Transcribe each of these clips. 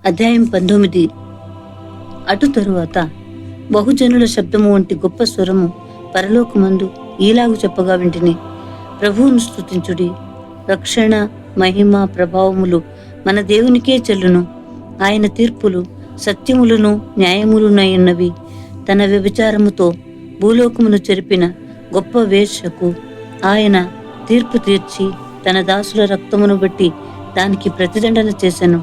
అధ్యాయం 19. అటు తరువాత బహుజనుల శబ్దము వంటి గొప్ప స్వరము పరలోకమందు ఈలాగు చెప్పగా వింటిని, ప్రభువును స్తుతించుడి. రక్షణ, మహిమ, ప్రభావములు మన దేవునికే చెల్లును. ఆయన తీర్పులు సత్యములను న్యాయములునయున్నవి. తన వ్యభిచారముతో భూలోకమును చెరిపిన గొప్ప వేశ్యకు ఆయన తీర్పు తీర్చి తన దాసుల రక్తమును బట్టి దానికి ప్రతిదండన చేసెను.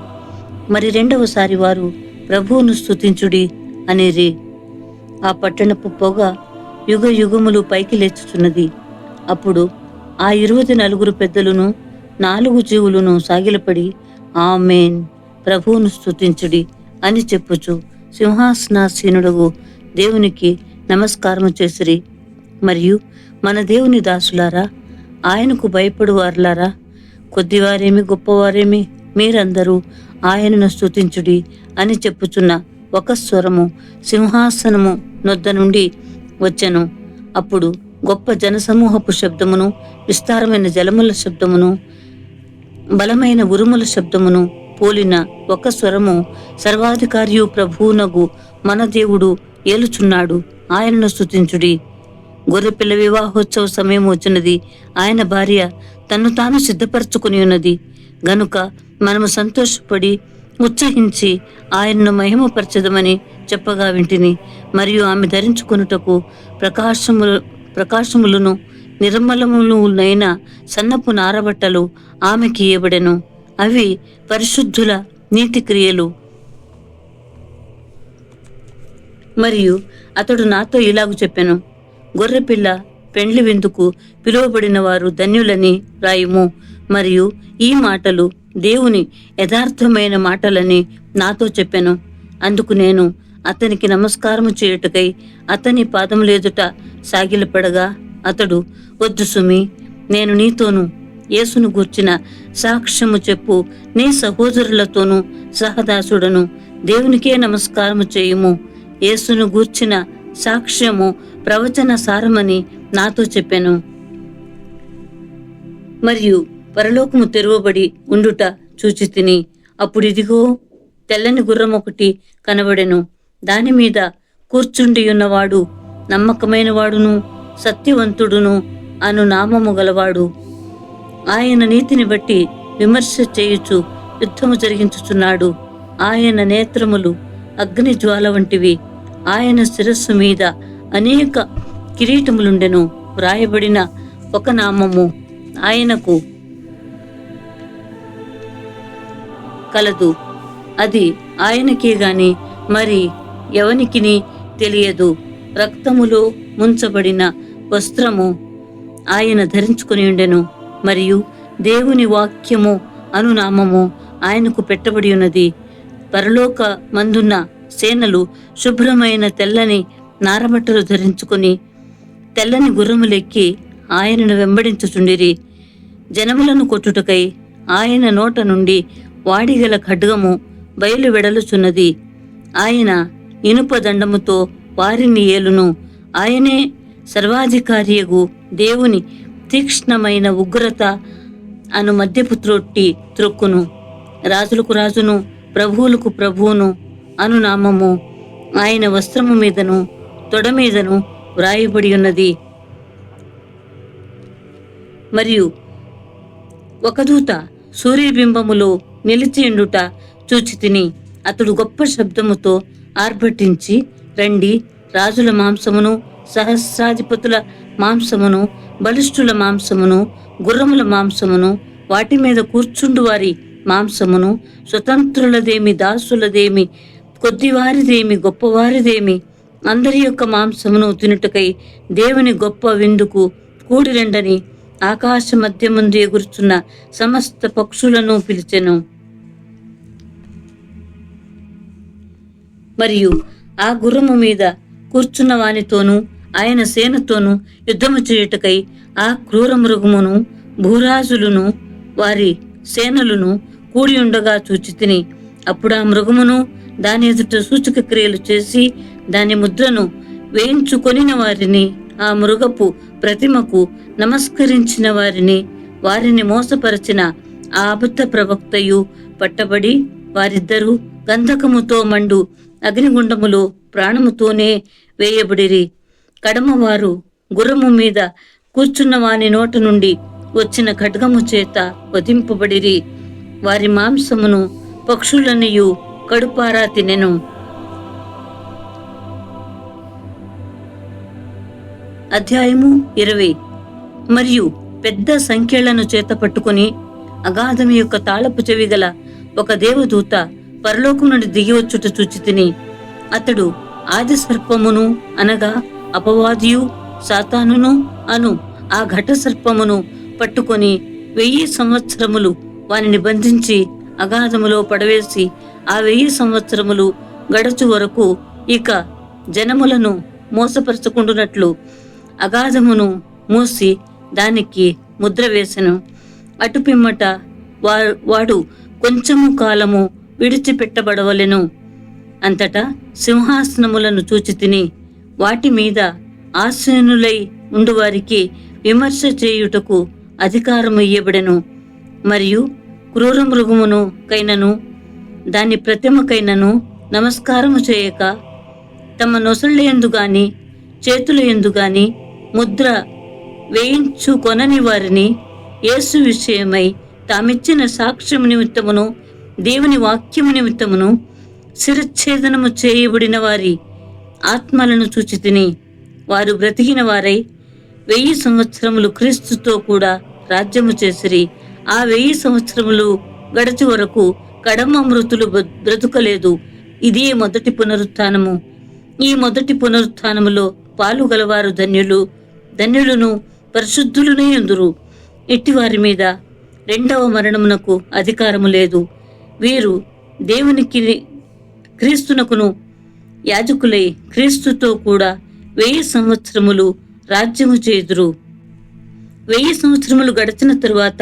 మరి రెండవసారి వారు ప్రభువును స్తుతించుడి అనేరి. ఆ పట్టణపు పొగ యుగ యుగములు పైకి లేచుచున్నది. అప్పుడు ఆ 24 పెద్దలును 4 జీవులును సాగిలపడి, ఆమేన్, ప్రభువును స్తుతించుడి అని చెప్పుచు సింహాసనాసీనుడగు దేవునికి నమస్కారము చేసిరి. మరియు మన దేవుని దాసులారా, ఆయనకు భయపడు వారులారా, కొద్దివారేమి గొప్పవారేమి, మీరందరూ ఆయనను స్తుతించుడి అని చెప్పుచున్న ఒక స్వరము సింహాసనము నొద్ద నుండి వచ్చెను. అప్పుడు గొప్ప జనసమూహపు శబ్దమును, విస్తారమైన జలముల శబ్దమును, బలమైన ఉరుముల శబ్దమును పోలిన ఒక స్వరము, సర్వాధికారియు ప్రభువునగు మన దేవుడు ఏలుచున్నాడు, ఆయనను స్తుతించుడి. గొర్రెపిల్ల వివాహోత్సవ సమయం వచ్చినది, ఆయన భార్య తన్ను తాను సిద్ధపరచుకుని ఉన్నది. గనుక మనము సంతోషపడి ఉత్సహించి ఆయనను మహిమపరచదమని చెప్పగా వింటిని. మరియు ఆమె ధరించుకొనుటకు ప్రకాశములను నిర్మలములైన సన్నపు నారబట్టలు ఆమెకి ఇయ్యబడెను. అవి పరిశుద్ధుల నీతి క్రియలు. మరియు అతడు నాతో ఇలాగు చెప్పెను, గొర్రెపిల్ల పెండ్లి విందుకు పిలువబడిన వారు ధన్యులని రాయుము. మరియు ఈ మాటలు దేవుని యథార్థమైన మాటలని నాతో చెప్పెను. అందుకు నేను అతనికి నమస్కారము చేయుటకై అతని పాదములెదుట సాగిలపడగా, అతడు, వద్దు సుమి, నేను నీతోను యేసును గూర్చిన సాక్ష్యము చెప్పు నీ సహోదరులతోనూ సహదాసుడను, దేవునికే నమస్కారము చేయుము. యేసును గూర్చిన సాక్ష్యము ప్రవచన సారమని నాతో చెప్పెను. మరియు పరలోకము తెరువబడి ఉండుట చూచి తిని, అప్పుడిదిగో తెల్లని గుర్రం ఒకటి కనబడెను. దాని మీద కూర్చుండి ఉన్నవాడు నమ్మకమైన వాడును సత్యవంతుడును అను నామము గలవాడు. ఆయన నీతిని బట్టి విమర్శ చేయుచు యుద్ధము జరిగించుచున్నాడు. ఆయన నేత్రములు అగ్ని జ్వాల వంటివి. ఆయన శిరస్సు మీద అనేక కిరీటములుండెను. వ్రాయబడిన ఒక నామము ఆయనకు కలదు. అది ఆయనకే గాని మరి ఎవనికిని తెలియదు. రక్తములో ముంచబడిన వస్త్రము ఆయన ధరించుకుని ఉండెను. మరియు దేవుని వాక్యము అను నామము ఆయనకు పెట్టబడి ఉన్నది. పరలోక మందున్న సేనలు శుభ్రమైన తెల్లని నారబట్టలు ధరించుకుని తెల్లని గుర్రములెక్కి ఆయనను వెంబడించుచుండిరి. జనములను కొట్టుటకై ఆయన నోట నుండి వాడిగల ఖడ్గము బయలు వెడలుచున్నది. ఆయన ఇనుప దండముతో వారిని ఏలును. ఆయనే సర్వాధికారియగు దేవుని తీక్ష్ణమైన ఉగ్రత అను మద్యపు త్రొక్కును. రాజులకు రాజును ప్రభువులకు ప్రభువును అను నామము ఆయన వస్త్రము మీదను తొడ మీదను వ్రాయబడి ఉన్నది. మరియు ఒక దూత సూర్యబింబములో నిలిచియుండుట చూచి తిని, అతడు గొప్ప శబ్దముతో ఆర్భటించి, రండి, రాజుల మాంసమును సహస్రాధిపతుల మాంసమును బలిష్ఠుల మాంసమును గుర్రముల మాంసమును వాటి మీద కూర్చుండు వారి మాంసమును, స్వతంత్రులదేమి దాసులదేమి కొద్దివారిదేమి గొప్పవారిదేమి అందరి యొక్క మాంసమును తినుటకై దేవుని గొప్ప విందుకు కూడిరండని ఆకాశ మధ్యమందు ఎగురుచున్న సమస్త పక్షులను పిలిచెను. మరియు ఆ గుర్రము మీద కూర్చున్న వానితోనూ ఆయన సేనతోనూ యుద్ధము చేయుటకై ఆ క్రూర మృగమును భూరాజులను వారి సేనలను కూడి ఉండగా చూచి తిని, అప్పుడు ఆ మృగమును దాని ఎదుట సూచక క్రియలు చేసి దాని ముద్రను వేయించుకొనిన వారిని, ఆ మృగపు ప్రతిమకు నమస్కరించిన వారిని మోసపరచిన ఆ అబద్ధ ప్రవక్తయు పట్టబడి వారిద్దరూ గంధకముతో మండు అగ్నిగుండములో ప్రాణముతోనే వేయబడిరి. కడమవారు గుర్రము మీద కూర్చున్న వాని నోట నుండి వచ్చిన ఖడ్గము చేత వధింపబడిరి. వారి మాంసమును పక్షులనియు కడుపారా తినెను. అధ్యాయము 20. మరియు పెద్ద సంఖ్యలను చేత పట్టుకుని అగాధము యొక్క తాళపు చెవి గల ఒక దేవదూత పరలోకం నుండి దిగివచ్చుట చూచితిని. అతడు ఆది సర్పమును అనగా అపవాదియు సాతానును అను ఆ ఘట సర్పమును పట్టుకొని 1000 సంవత్సరములు వానిని బంధించి అగాధములో పడవేసి ఆ 1000 సంవత్సరములు గడచు వరకు ఇక జనములను మోసపరచుకుంటున్నట్లు అగాధమును మూసి దానికి ముద్ర వేసెను. అటు పిమ్మట వాడు కొంచెము కాలము విడిచిపెట్టబడవలెను. అంతటా సింహాసనములను చూచితిని. వాటి మీద ఆసీనులై ఉండువారికి విమర్శ చేయుటకు అధికారము ఇయ్యబడెను. మరియు క్రూర మృగమును కైనను దాని ప్రతిమకైనను నమస్కారము చేయక తమ నొసళ్ళ యందు గాని చేతుల యందు గాని ముద్ర వేయించుకొనని వారిని యేసు విషయమై తామిచ్చిన సాక్ష్యము నిమిత్తమును దేవుని వాక్యము నిమిత్తమును శిరచ్ఛేదనము చేయబడిన వారి ఆత్మలను చూచితిని. వారు బ్రతికిన వారై 1000 సంవత్సరములు క్రీస్తుతో కూడా రాజ్యము చేసిరి. ఆ 1000 సంవత్సరములు గడచి వరకు కడమ మృతులు బ్రతుకలేదు. ఇదే మొదటి పునరుత్థానము. ఈ మొదటి పునరుత్థానములో పాలు గలవారు ధన్యులును పరిశుద్ధులునే యందురు. ఇట్టి వారి మీద రెండవ మరణమునకు అధికారము లేదు. వీరు దేవునికి క్రీస్తునకును యాజకులై క్రీస్తుతో కూడా 1000 సంవత్సరములు రాజ్యము చేదురు. 1000 సంవత్సరములు గడిచిన తరువాత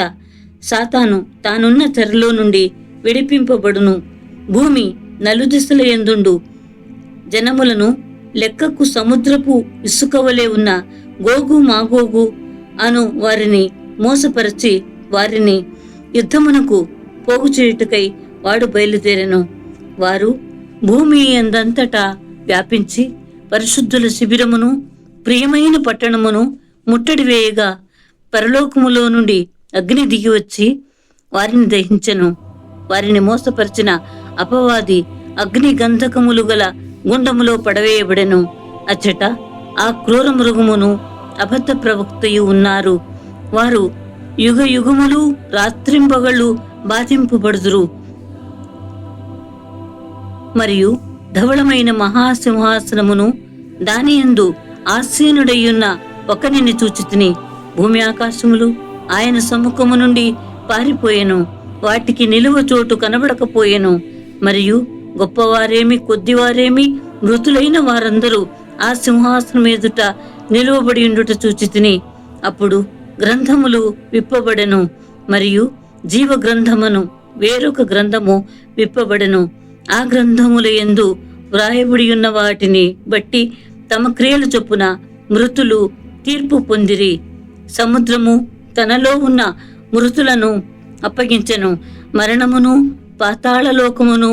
సాతాను తానున్న చెరలో నుండి విడిపింపబడును. భూమి నలుదిశల యందుండు జనములను లెక్కకు సముద్రపు ఇసుకవలే ఉన్న గోగు మాగోగు అను వారిని మోసపరచి వారిని యుద్ధమునకు పోగు చేయుటకై వాడు బయలుదేరెను. వారు భూమి అందంతటా వ్యాపించి పరిశుద్ధుల శిబిరమును ప్రియమైన పట్టణమును ముట్టడి వేయగా పరలోకములో నుండి అగ్ని దిగివచ్చి వారిని దహించెను. వారిని మోసపరిచిన అపవాది అగ్ని గంధకములు గల గుండములో పడవేయబడెను. అచ్చట ఆ క్రూర మృగమును అబద్ధ ప్రవక్తయు ఉన్నారు. వారు యుగ యుగములు రాత్రింబగళ్ళు బాధింపబడుదురు. మరియు ధవళమైన మహాసింహాసనమును దానియందు ఆసీనుడయ్యున్న ఒకనిని చూచితిని. భూమి ఆకాశములు ఆయన సముఖము నుండి పారిపోయెను. వాటికి నిలువ చోటు కనబడకపోయెను. మరియు గొప్పవారేమి కొద్దివారేమి మృతులైన వారందరూ ఆ సింహాసనం ఎదుట నిలువబడి ఉండుట చూచితిని. అప్పుడు గ్రంథములు విప్పబడెను. మరియు జీవ గ్రంథమును వేరొక గ్రంథము విప్పబడెను. ఆ గ్రంథముల యందు వ్రాయబడి ఉన్న వాటిని బట్టి తమ క్రియలు చొప్పున మృతులు తీర్పు పొందిరి. సముద్రము తనలో ఉన్న మృతులను అప్పగించెను. మరణమును పాతాళలోకమును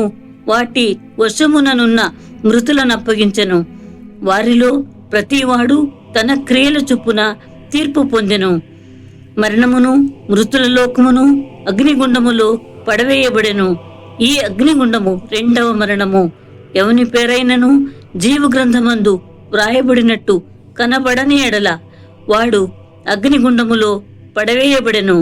వాటి వశముననున్న మృతులను అప్పగించెను. వారిలో ప్రతివాడు తన క్రియల చొప్పున తీర్పు పొందెను. మరణమును మృతుల లోకమును అగ్నిగుండములో పడవేయబడెను. ఈ అగ్నిగుండము రెండవ మరణము. ఎవని పేరైనను జీవ గ్రంథమందు వ్రాయబడినట్టు కనబడని ఎడల వాడు అగ్నిగుండములో పడవేయబడెను.